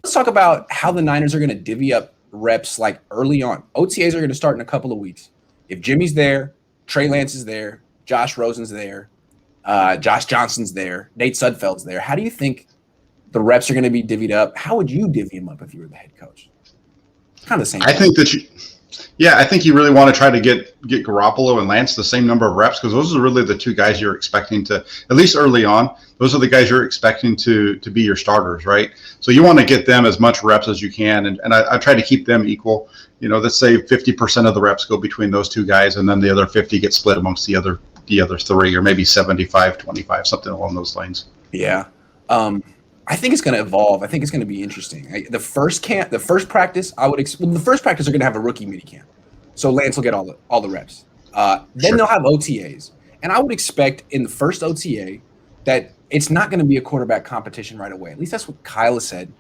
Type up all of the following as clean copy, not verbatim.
let's talk about how the Niners are going to divvy up reps like early on. OTAs are going to start in a couple of weeks. If Jimmy's there, Trey Lance is there, Josh Rosen's there, Josh Johnson's there, Nate Sudfeld's there. How do you think the reps are going to be divvied up? How would you divvy them up if you were the head coach? Kind of the same. I think that I think you really want to try to get Garoppolo and Lance the same number of reps, because those are really the two guys you're expecting to, at least early on, those are the guys you're expecting to be your starters, right? So you want to get them as much reps as you can, and I try to keep them equal. Let's say 50% of the reps go between those two guys, and then the other 50 get split amongst the other three, or maybe 75-25, something along those lines. Yeah. I think it's going to evolve. I think it's going to be interesting. The first practice, the first practice are going to have a rookie mini camp, so Lance will get all the reps. Then they'll have OTAs, and I would expect in the first OTA that it's not going to be a quarterback competition right away. At least that's what Kyle has said.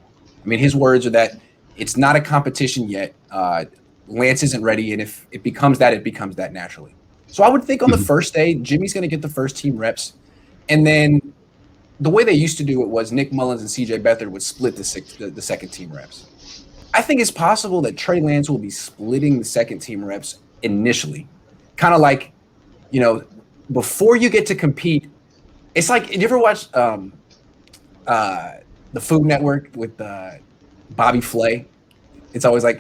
I mean, his words are that it's not a competition yet. Lance isn't ready, and if it becomes that, it becomes that naturally. So I would think on the first day, Jimmy's going to get the first team reps, and then the way they used to do it was Nick Mullins and C.J. Beathard would split the second team reps. I think it's possible that Trey Lance will be splitting the second team reps initially. Kind of like, before you get to compete, it's like, did you ever watch the Food Network with Bobby Flay? It's always like,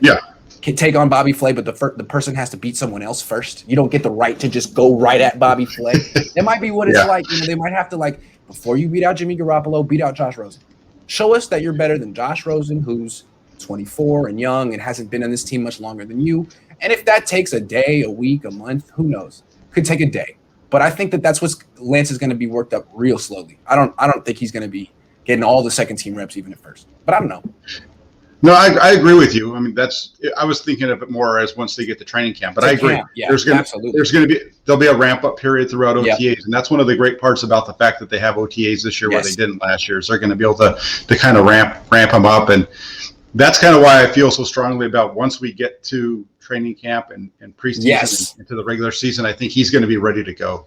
can take on Bobby Flay, but the person has to beat someone else first. You don't get the right to just go right at Bobby Flay. It might be what it's like. They might have to, before you beat out Jimmy Garoppolo, beat out Josh Rosen. Show us that you're better than Josh Rosen, who's 24 and young and hasn't been on this team much longer than you. And if that takes a day, a week, a month, who knows? Could take a day. But I think that's what Lance is going to be worked up real slowly. I don't think he's going to be getting all the second team reps even at first. But I don't know. No, I agree with you. I mean, I was thinking of it more as once they get to training camp, but I agree. Yeah, there'll be a ramp up period throughout OTAs, and that's one of the great parts about the fact that they have OTAs this year where they didn't last year. Is they're going to be able to kind of ramp them up, and that's kind of why I feel so strongly about once we get to training camp and preseason and into the regular season, I think he's going to be ready to go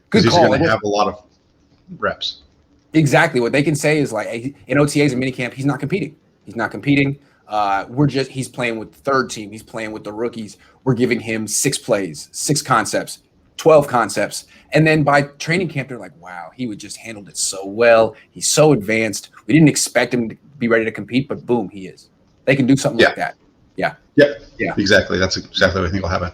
because he's going to have a lot of reps. Exactly. What they can say is in OTAs and minicamp, he's not competing. He's not competing. He's playing with the third team. He's playing with the rookies. We're giving him 6 plays, 6 concepts, 12 concepts. And then by training camp, they're like, wow, he would just handled it so well. He's so advanced. We didn't expect him to be ready to compete, but boom, he is. They can do something like that. Yeah. Exactly. That's exactly what I think will happen.